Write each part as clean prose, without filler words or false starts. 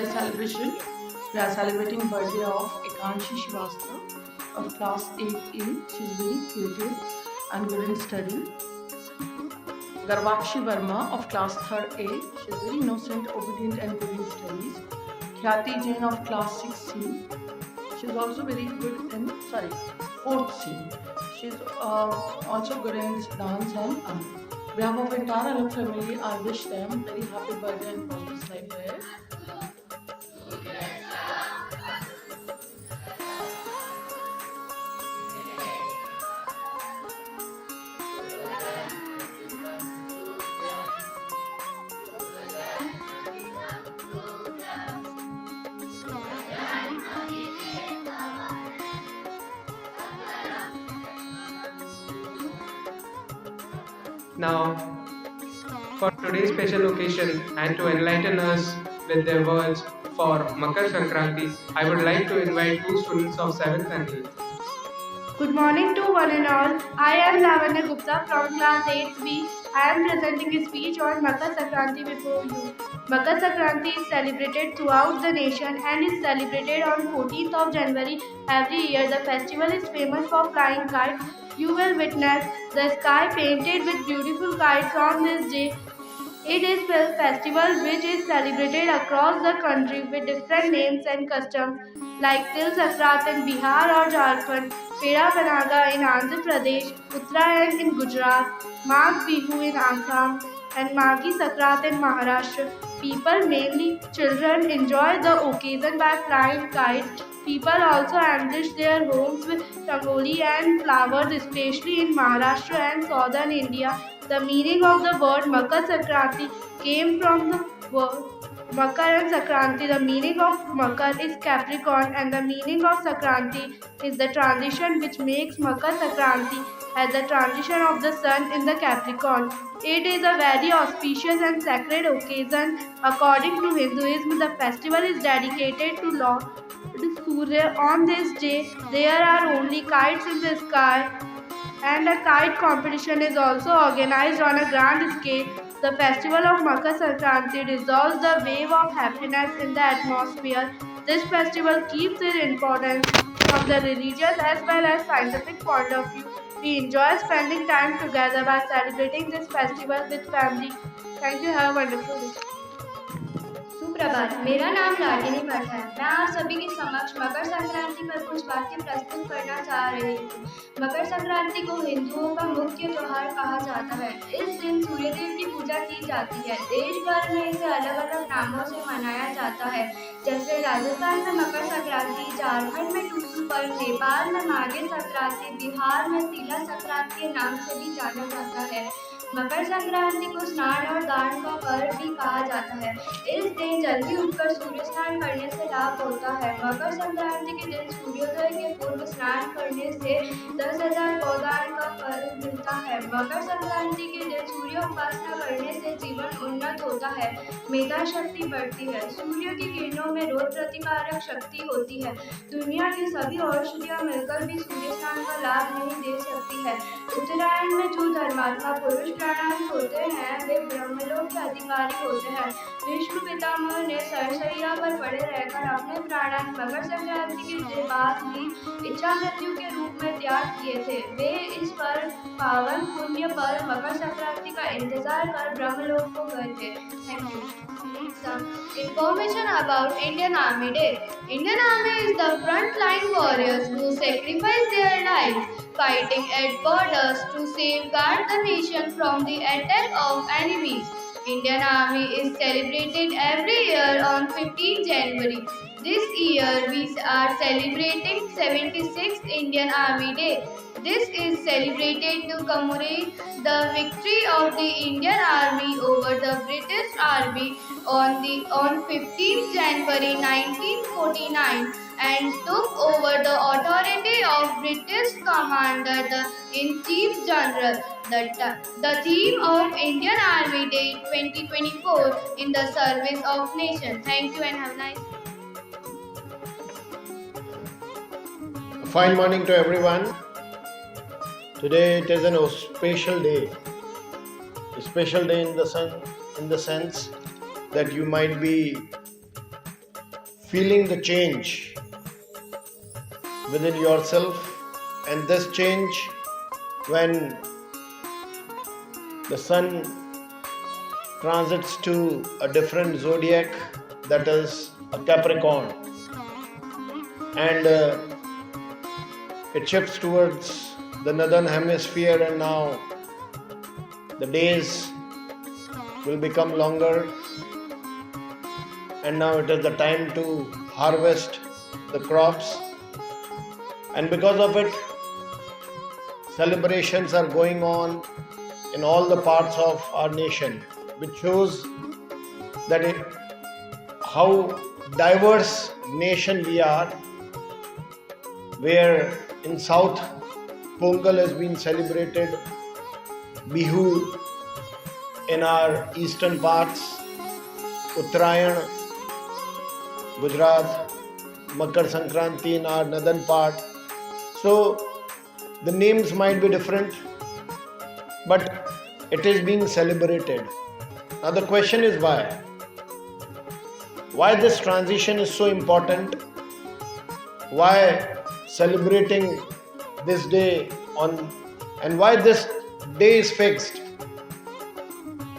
birthday celebration. We are celebrating birthday of Ekanshi Srivastava of class 8A. She is very creative and good in study. Garvakshi Verma of class 3rd A. She is very innocent, obedient and good in studies. Khyati Jain of class 6C. She is also very good in 4th C. She is also good in dance and art. On behalf of entire Alok family, I wish them very happy birthday and prosperous life ahead. Now, for today's special occasion and to enlighten us with their words for Makar Sankranti, I would like to invite two students of 7th and 8th. Good morning to one and all. I am Lavanya Gupta from class 8B. I am presenting a speech on Makar Sankranti before you. Makar Sankranti is celebrated throughout the nation and is celebrated on 14th of January every year. The festival is famous for flying kites. You will witness the sky painted with beautiful kites on this day. It is a festival which is celebrated across the country with different names and customs like Til Sakrat in Bihar or Jharkhand, Pera Panaga in Andhra Pradesh, Uttarayan in Gujarat, Magh Bihu in Assam, and Maghi Sakrat in Maharashtra. People, mainly children, enjoy the occasion by flying kites. People also ambush their homes with rangoli and flowers, especially in Maharashtra and southern India. The meaning of the word Makar Sankranti came from the word Makar and Sankranti. The meaning of Makar is Capricorn and the meaning of Sankranti is the transition which makes Makar Sankranti as the transition of the sun in the Capricorn. It is a very auspicious and sacred occasion. According to Hinduism, the festival is dedicated to Lord Surya. On this day, there are only kites in the sky and a kite competition is also organized on a grand scale. The festival of Makar Sankranti dissolves the wave of happiness in the atmosphere. This festival keeps its importance from the religious as well as scientific point of view. We enjoy spending time together by celebrating this festival with family. Thank you. Have a wonderful day. सुप्रभात, मेरा नाम लाडली भट्ट है। मैं आप सभी के समक्ष मकर संक्रांति पर कुछ वाक्य प्रस्तुत करना चाह रही हूँ। मकर संक्रांति को हिंदुओं का मुख्य त्योहार कहा जाता है। इस दिन सूर्यदेव की पूजा की जाती है। देश भर में इसे अलग अलग नामों से मनाया जाता है, जैसे राजस्थान में मकर संक्रांति, झारखंड में टूसू पर्व, नेपाल में माघे संक्रांति, बिहार में तिला संक्रांति के नाम से भी जाना जाता है। मकर संक्रांति को स्नान और दान का पर्व भी कहा जाता है। इस दिन जल्दी उठकर सूर्य स्नान करने से लाभ होता है। मकर संक्रांति के दिन सूर्योदय के पूर्व स्नान करने से 10,000 गोदान का फल मिलता है। मकर संक्रांति के दिन सूर्य उपासना करने से जीवन उन्नत होता है, मेधा शक्ति बढ़ती है, सूर्य की किरणों में रोग प्रतिकारक शक्ति होती है। दुनिया की सभी औषधियाँ मिलकर भी सूर्य स्नान का लाभ नहीं दे सकती है। उत्तरायण में जो धर्मात्मा पुरुष प्राणायाम होते हैं वे ब्रह्मलोक के अधिकारी होते हैं। विष्णु पितामह ने सरसैया पर पड़े रहकर अपने प्राणायाम मकर संक्रांति के बाद ही इच्छा मृत्यु के रूप में त्याग किए थे। वे इस पर पावन पुण्य पर मकर संक्रांति का इंतजार कर ब्रह्मलोक को गए थे। Thank you. Some information about Indian Army Day. Indian Army is the front-line warriors who sacrifice their lives fighting at borders to safeguard the nation from the attack of enemies. Indian Army is celebrated every year on 15 January. This year we are celebrating 76th Indian Army Day. This is celebrated to commemorate the victory of the Indian Army over the British Army on 15th January 1949 and took over the authority of British Commander-in-Chief General. The theme of Indian Army Day 2024 in the service of nation. Thank you and have a nice day. Fine morning to everyone. Today it is an special day. A special day in the sense that you might be feeling the change within yourself, and this change when the sun transits to a different zodiac, that is a Capricorn, and it shifts towards the northern hemisphere, and now the days will become longer, and now it is the time to harvest the crops, and because of it celebrations are going on in all the parts of our nation, which shows that how diverse nation we are, where in South Pongal has been celebrated, Bihu in our eastern parts, Uttarayan, Gujarat, Makar Sankranti in our northern part. So the names might be different, but it is being celebrated. Now the question is why? Why this transition is so important? Why celebrating this day and why this day is fixed?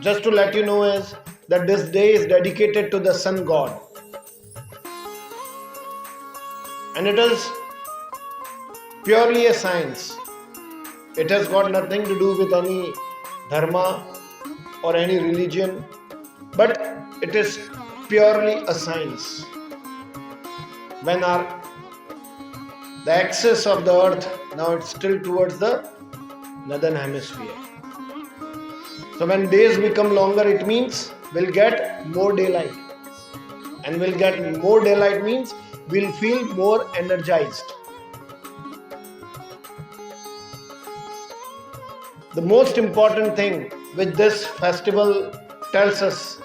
Just to let you know is that this day is dedicated to the sun god, and it is purely a science. It has got nothing to do with any dharma or any religion, but it is purely a science. When the axis of the earth, now it's still towards the northern hemisphere. So when days become longer, it means we'll get more daylight, and we'll get more daylight means we'll feel more energized. The most important thing which this festival tells us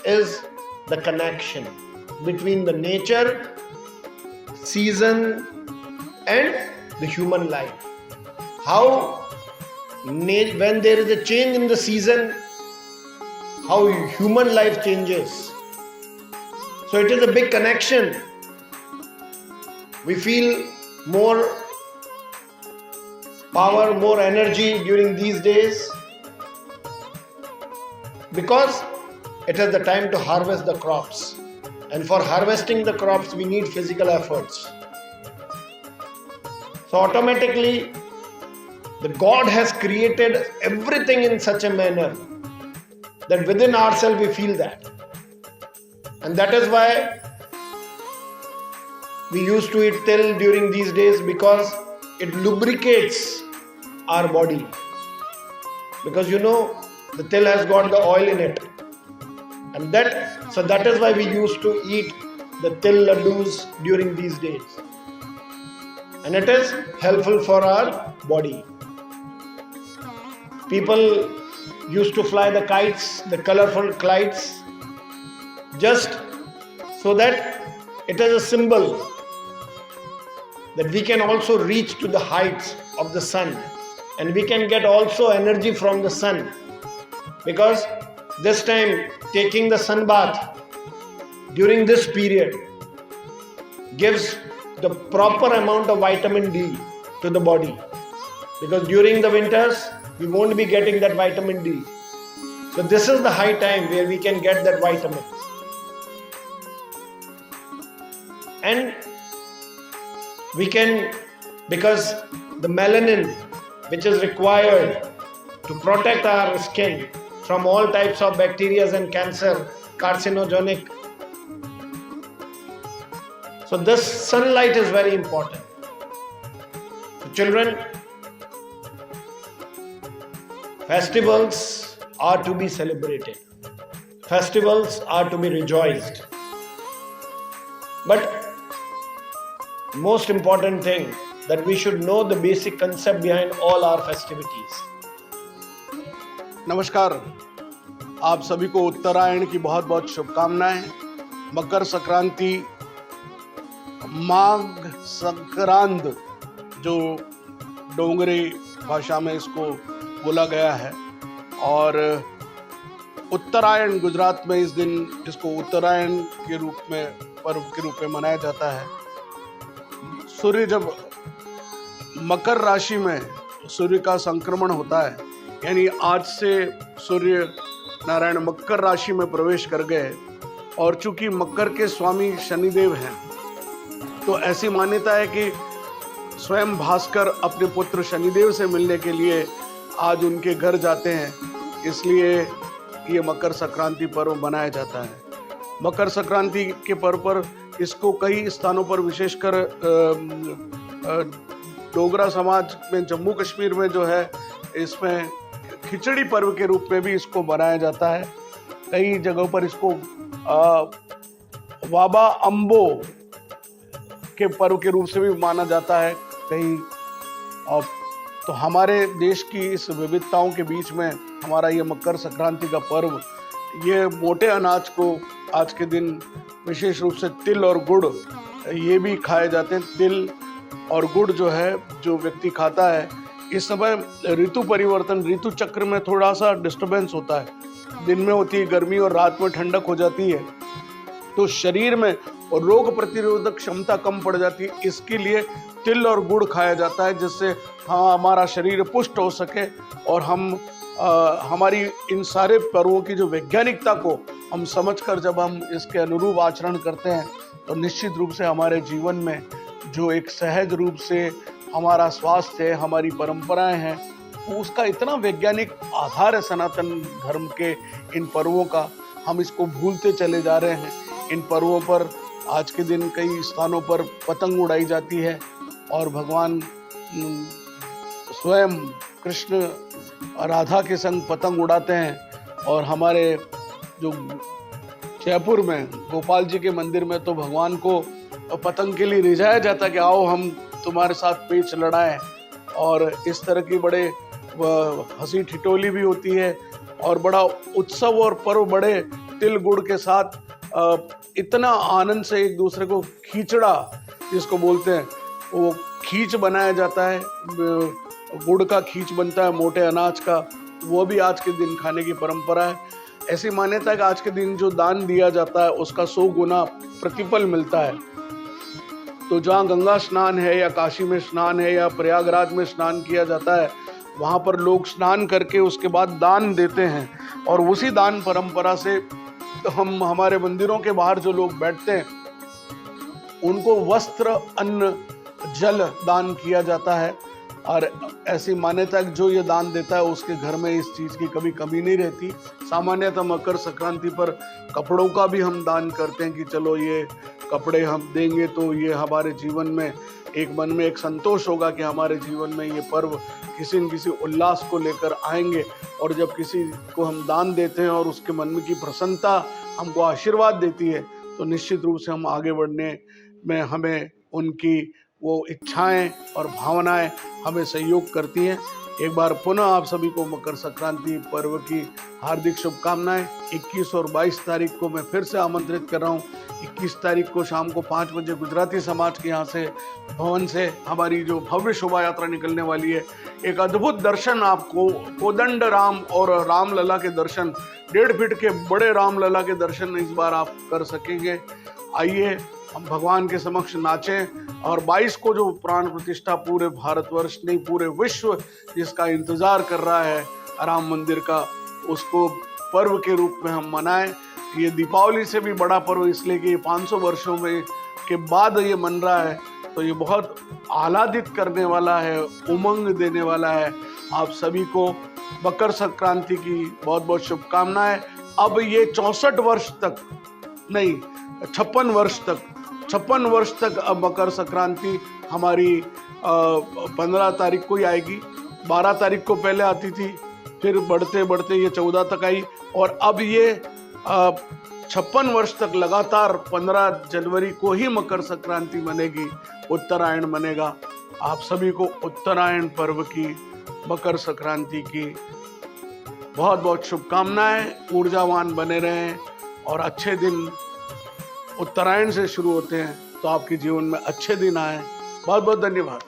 is the connection between the nature, season and the human life. How when there is a change in the season, how human life changes. So it is a big connection. We feel more power, more energy during these days because it is the time to harvest the crops, and for harvesting the crops we need physical efforts. So automatically the God has created everything in such a manner that within ourselves we feel that, and that is why we used to eat till during these days, because it lubricates our body, because the till has got the oil in it, and that is why we used to eat the till laddus during these days, and it is helpful for our body. People used to fly the kites, the colorful kites, just so that it is a symbol that we can also reach to the heights of the sun, and we can get also energy from the sun, because this time taking the sun bath during this period gives the proper amount of vitamin D to the body, because during the winters we won't be getting that vitamin D. So this is the high time where we can get that vitamin. And we can, because the melanin which is required to protect our skin from all types of bacteria and cancer, carcinogenic. So this sunlight is very important. So children, festivals are to be celebrated. Festivals are to be rejoiced. But most important thing, that we should know the basic concept behind all our festivities. नमस्कार, आप सभी को उत्तरायण की बहुत बहुत शुभकामनाएं। मकर संक्रांति, माघ संक्रांत जो डोंगरी भाषा में इसको बोला गया है, और उत्तरायण गुजरात में इस दिन इसको उत्तरायण के रूप में पर्व के रूप में मनाया जाता है। सूर्य जब मकर राशि में सूर्य का संक्रमण होता है, यानी आज से सूर्य नारायण मकर राशि में प्रवेश कर गए, और चूंकि मकर के स्वामी शनिदेव हैं, तो ऐसी मान्यता है कि स्वयं भास्कर अपने पुत्र शनिदेव से मिलने के लिए आज उनके घर जाते हैं, इसलिए ये मकर संक्रांति पर्व मनाया जाता है। मकर संक्रांति के पर्व पर इसको कई स्थानों पर, विशेषकर डोगरा समाज में, जम्मू कश्मीर में जो है, इसमें खिचड़ी पर्व के रूप में भी इसको मनाया जाता है। कई जगहों पर इसको वाबा अम्बो के पर्व के रूप से भी माना जाता है कहीं। और तो हमारे देश की इस विविधताओं के बीच में हमारा ये मकर संक्रांति का पर्व, ये मोटे अनाज को आज के दिन विशेष रूप से तिल और गुड़ ये भी खाए जाते हैं। तिल और गुड़ जो है, जो व्यक्ति खाता है, इस समय ऋतु परिवर्तन, ऋतु चक्र में थोड़ा सा डिस्टर्बेंस होता है। दिन में होती है गर्मी और रात में ठंडक हो जाती है, तो शरीर में रोग प्रतिरोधक क्षमता कम पड़ जाती है। इसके लिए तिल और गुड़ खाया जाता है, जिससे हमारा शरीर पुष्ट हो सके और हम हमारी इन सारे पर्वों की जो वैज्ञानिकता को हम समझकर जब हम इसके अनुरूप आचरण करते हैं, तो निश्चित रूप से हमारे जीवन में जो एक सहज रूप से हमारा स्वास्थ्य है, हमारी परंपराएं हैं, उसका इतना वैज्ञानिक आधार है सनातन धर्म के इन पर्वों का, हम इसको भूलते चले जा रहे हैं। इन पर्वों पर आज के दिन कई स्थानों पर पतंग उड़ाई जाती है और भगवान स्वयं कृष्ण राधा के संग पतंग उड़ाते हैं। और हमारे जो जयपुर में गोपाल जी के मंदिर में तो भगवान को पतंग के लिए रिझाया जाता है कि आओ हम तुम्हारे साथ पेच लड़ाएं, और इस तरह की बड़े हंसी ठिठोली भी होती है और बड़ा उत्सव और पर्व बड़े तिल गुड़ के साथ इतना आनंद से एक दूसरे को खींचड़ा जिसको बोलते हैं, वो खींच बनाया जाता है। गुड़ का खींच बनता है मोटे अनाज का, वो भी आज के दिन खाने की परंपरा है। ऐसी मान्यता है कि आज के दिन जो दान दिया जाता है उसका 100 गुना प्रतिफल मिलता है। तो जहाँ गंगा स्नान है या काशी में स्नान है या प्रयागराज में स्नान किया जाता है, वहाँ पर लोग स्नान करके उसके बाद दान देते हैं, और उसी दान परंपरा से हम हमारे मंदिरों के बाहर जो लोग बैठते हैं उनको वस्त्र, अन्न, जल दान किया जाता है। और ऐसी मान्यता है कि जो ये दान देता है उसके घर में इस चीज़ की कभी कमी नहीं रहती। सामान्यतः मकर संक्रांति पर कपड़ों का भी हम दान करते हैं कि चलो ये कपड़े हम देंगे तो ये हमारे जीवन में एक मन में एक संतोष होगा कि हमारे जीवन में ये पर्व किसी न किसी उल्लास को लेकर आएंगे। और जब किसी को हम दान देते हैं और उसके मन में की प्रसन्नता हमको आशीर्वाद देती है, तो निश्चित रूप से हम आगे बढ़ने में हमें उनकी वो इच्छाएं और भावनाएं हमें सहयोग करती हैं। एक बार पुनः आप सभी को मकर संक्रांति पर्व की हार्दिक शुभकामनाएं। 21 और 22 तारीख को मैं फिर से आमंत्रित कर रहा हूं। 21 तारीख को शाम को 5 बजे गुजराती समाज के यहाँ से भवन से हमारी जो भव्य शोभा यात्रा निकलने वाली है, एक अद्भुत दर्शन आपको कोदंड राम और रामलला के दर्शन, 1.5 फीट के बड़े रामलला के दर्शन इस बार आप कर सकेंगे। आइए हम भगवान के समक्ष नाचें। और 22 को जो प्राण प्रतिष्ठा पूरे भारतवर्ष नहीं पूरे विश्व जिसका इंतजार कर रहा है राम मंदिर का, उसको पर्व के रूप में हम मनाएं। ये दीपावली से भी बड़ा पर्व इसलिए कि 500 वर्षों में के बाद ये मन रहा है, तो ये बहुत आह्लादित करने वाला है, उमंग देने वाला है। आप सभी को मकर संक्रांति की बहुत बहुत शुभकामनाएं। अब ये 64 वर्ष तक नहीं, 56 वर्ष तक अब मकर संक्रांति हमारी 15 तारीख को ही आएगी। 12 तारीख को पहले आती थी, फिर बढ़ते बढ़ते ये 14 तक आई, और अब ये 56 वर्ष तक लगातार 15 जनवरी को ही मकर संक्रांति मनेगी, उत्तरायण मनेगा। आप सभी को उत्तरायण पर्व की, मकर संक्रांति की बहुत बहुत शुभकामनाएं। ऊर्जावान बने रहें और अच्छे दिन उत्तरायण से शुरू होते हैं, तो आपके जीवन में अच्छे दिन आए। बहुत बहुत धन्यवाद।